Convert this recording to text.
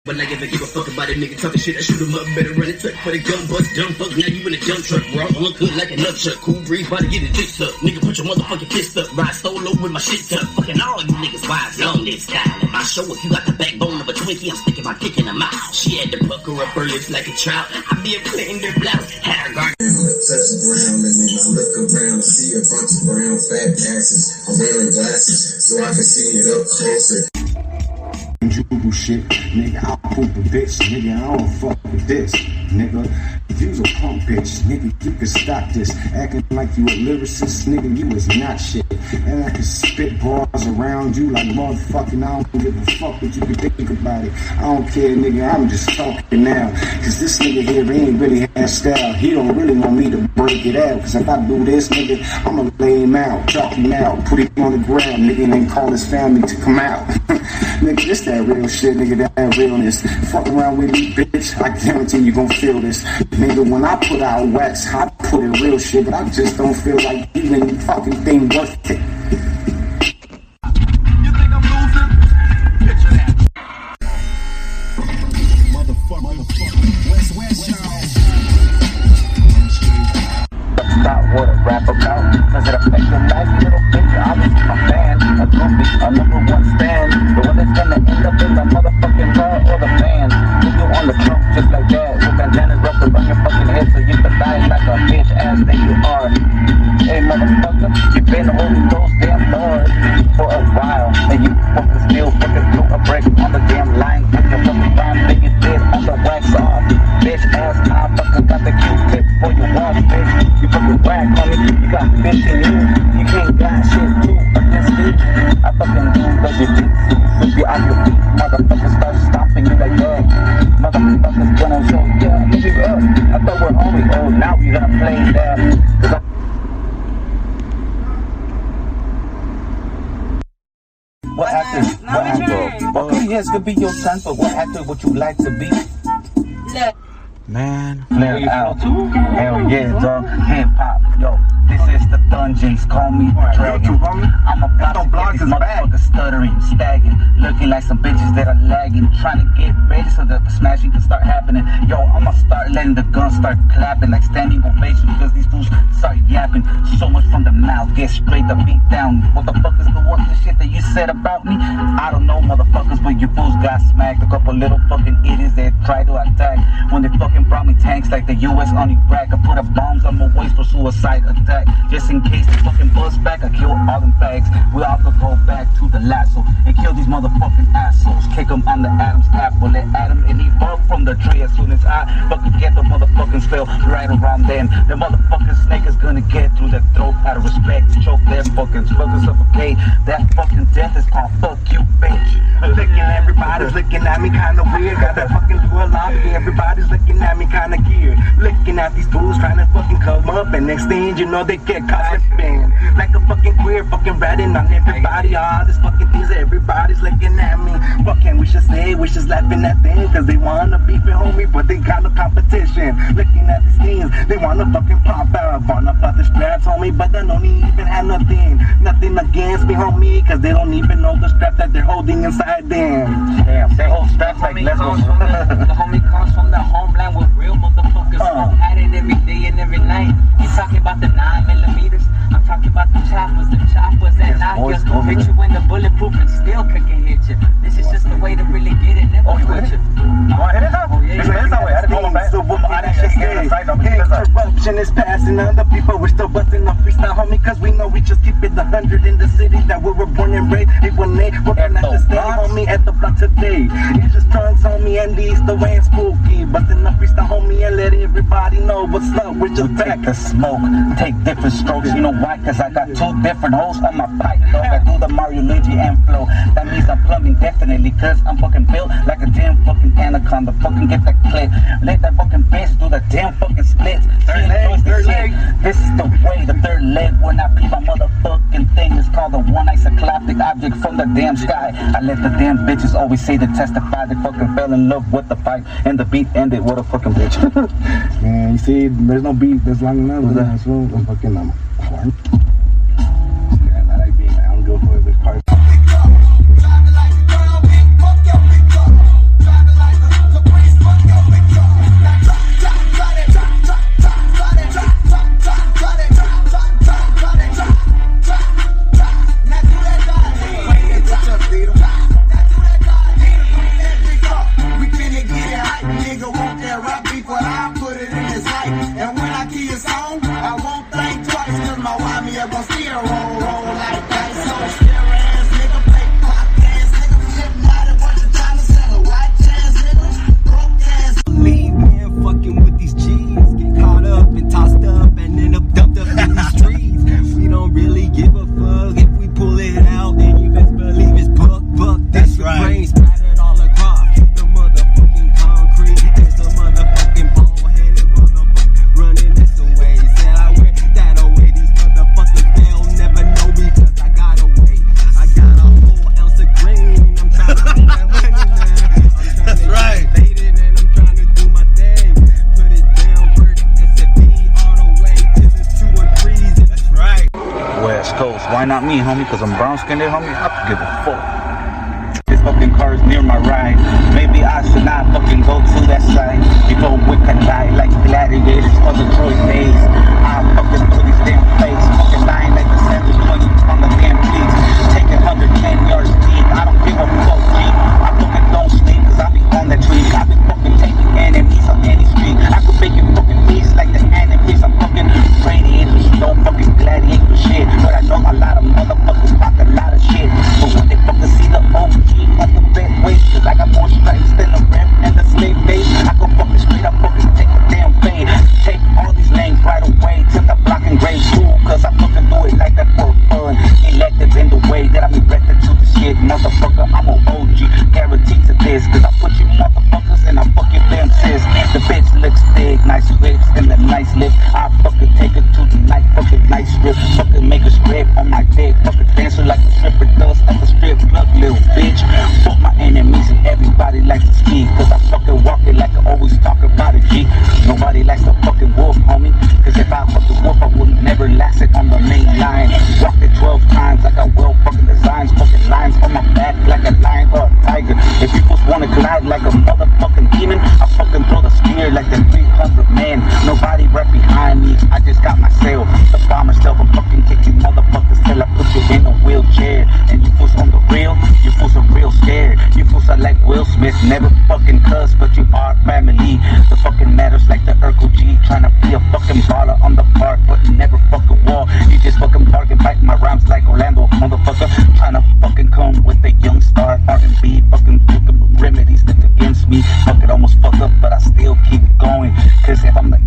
But like if I give a fuck about it, nigga talking shit, I shoot him up, better run it, tuck for the gun, bust, dumb fuck, now you in a dump truck, raw, look good like a nut truck, cool breeze, body get it fixed up, nigga put your motherfucking fist up, ride solo with my shit up, fucking all you niggas wives on this style, in my show, if you got the backbone of a Twinkie, I'm sticking my dick in her mouth, she had to pucker up her lips like a trout, I be able to in their blouse, had her guard. Touch the ground and then I look around, I see a bunch of brown fat asses, I'm wearing glasses, so I can see it up closer. Dribble shit, nigga, I'll poop a bitch, nigga, I don't fuck with this, nigga. If you's a punk bitch, nigga, you can stop this. Acting like you a lyricist, nigga, you is not shit. And I can spit bars around you like motherfucking, I don't give a fuck what you can think about it. I don't care, nigga, I'm just talking now. Cause this nigga here, he ain't really have style. He don't really want me to break it out. Cause if I do this, nigga, I'ma lay him out, chalk him out, put him on the ground, nigga, and then call his family to come out. Nigga, this that real shit, nigga, that realness. Fuck around with me, bitch, I guarantee you gon' feel this. Nigga, when I put out wax, I put in real shit, but I just don't feel like even the fucking thing worth it. You think I'm losing? Picture that. Motherfucker. West, y'all. Stop what I rap about, cause it affects your life, little bitch. I'm just a fan, a groupie, a number one stand. The one that's gonna end up in the motherfucking law or the band. Put you on the trunk just like that, with bandanas wrapped around your fucking head so you can die like a bitch ass that you are. Hey motherfucker, you been holding those damn doors for a while, and you fucking still fucking threw a break on the damn line with your fucking rhyme that you did on the wax off. Bitch ass, I fucking got the Q-tip for your wash, bitch. You fucking whack, homie, you got fish in you. You can't got shit too against me. I fucking do what you do. Whip you out your feet, motherfuckers start stomping you like that. Motherfuckers gonna show, yeah, move it up. I thought we're only old, now we gonna play that. What actor? Now we turn. Okay, yes, could be your son, but what actor would you like to be? Look. Man, flare out. Hell yeah, dog. Hip hop, yo. This is the dungeons. Call me Dragon. I'm about to get these motherfuckers stuttering, stagging, looking like some bitches that are lagging, trying to get ready so that the smashing can start happening. Yo, I'ma start letting the guns start clapping like standing ovation because these fools start yapping so much from the mouth. Get straight the beat down. What the fuck is the shit that you said about me? I don't know, motherfuckers, but you fools got smacked. A couple little fucking idiots that tried to attack when they fucking brought me tanks like the U.S. on Iraq. I put up bombs on my waist for suicide attack. Just in case the fucking buzz back, I kill all them fags. We all could go back to the lasso and kill these motherfucking assholes. Kick them on the Adam's apple. Let Adam and Eve up from the tree as soon as I fucking get the motherfucking spell right around then. The motherfucking snake is gonna get through their throat out of respect. Choke them fucking suffocate. That fucking death is called fuck you, bitch. Looking, everybody's looking at me kinda weird. Gotta fucking do a lobby. Everybody's looking at me kinda geared. Looking at these fools trying to fucking come up, and next thing you know they get caught slipping like a fucking queer fucking ratting on everybody. All these fucking things everybody's looking at me. What can we should say? We just laughing at them cause they wanna beef it, homie, but they got no competition. Looking at these things, they wanna fucking pop out. Wanna pop the straps, homie, but they don't even have nothing against me, homie, cause they don't even know the strap that they're holding inside them. Damn, they hold straps like Legos. The homie comes from the homeland with real motherfuckers smoke at it every day and every night. You talking about the 9mm? I'm talking about the choppers that knock you. Hit you in the bulletproof and still couldn't hit you. This is just the way to really get it. Never quit you. Corruption is passing on the people. We're still busting the freestyle, homie, cause we know we just keep it 100 in the city that we were born and raised. People name, we're gonna have to stay, homie, at the block today. It's just trunks, homie, and these the way it's spooky. Busting the freestyle, homie, and let everybody know what's up. We're just back. Take the smoke, take different strokes. You know why? Cause I got two different holes on my pipe, dog. I do the Mario Luigi and flow. That means I'm plumbing definitely, cause I'm fucking built like a damn fucking anaconda. Fucking get that clip. Let that fucking bitch do the damn fucking splits. Third leg. This is the way, the third leg. When I beat my motherfucking thing, it's called the one isocyclic object from the damn sky. I let the damn bitches always say to testify. They fucking fell in love with the pipe, and the beat ended with a fucking bitch. Man, you see, there's no beat that's long enough. That's what I'm fucking hard. Yeah, I like being, I don't go for this part. not me, homie, because I'm brown skinned, homie. I don't give a fuck. This fucking car is near my ride. Maybe I should not fucking go to that side. Before we collide like gladiators for the Troy days. I fucking through these damn plates. Fucking lying like the 720 on the damn beats. Taking 110 yards deep. I don't give a fuck, G. I fucking don't sleep because I be on that tree. I be fucking taking enemies on any street. I could make it fucking peace like the enemies. I'm fucking radiators. No fucking gladiator shit. But I know a lot of motherfuckers talk a lot of shit. But when they fucking see the OG on the bed waist, cause I got more stripes than the rep and the slave base. I go fucking straight up fucking take a damn fade. Take all these lanes right away to the block and grade school. Cause I fucking do it like that for fun. Electives in the way that I'm elected to the shit. Motherfucker, I'm an OG, guaranteed to this. Cause I put you motherfuckers and I fuck your damn sis. The bitch looks thick, nice ribs and the nice lips. I fucking take her to the night, fucking night strip. Fucking make a strip on my dick. Fucking dancer like a stripper does at the strip club, little bitch. Fuck my enemies and everybody likes to ski. Cause I fucking walk it like I always talk about it, G. Nobody likes the fucking wolf, homie. Cause if I fucking wolf, I would never last it on the main line. Walked it 12 times, I got well fucking designs. Fucking lines on my back like a lion or a tiger. If you just wanna collide like a motherfucking demon, I fucking throw the spear like the 300 man. Nobody right behind me, I just got myself. The bomb myself, I'm fucking kicking motherfuckers till I put you in a wheelchair. And you fools on the real, you fools are real scared. You fools are like Will Smith, never fucking cuss, but you are family. The fucking matters like the Urkel G, trying to be a fucking baller on the park, but never fucking wall. You just fucking bark and bite my rhymes like Orlando, motherfucker. Trying to fucking come with a young star R&B, fucking remedies that's against me. Fuck it, almost fucked up, but I still keep going. Cause if I'm the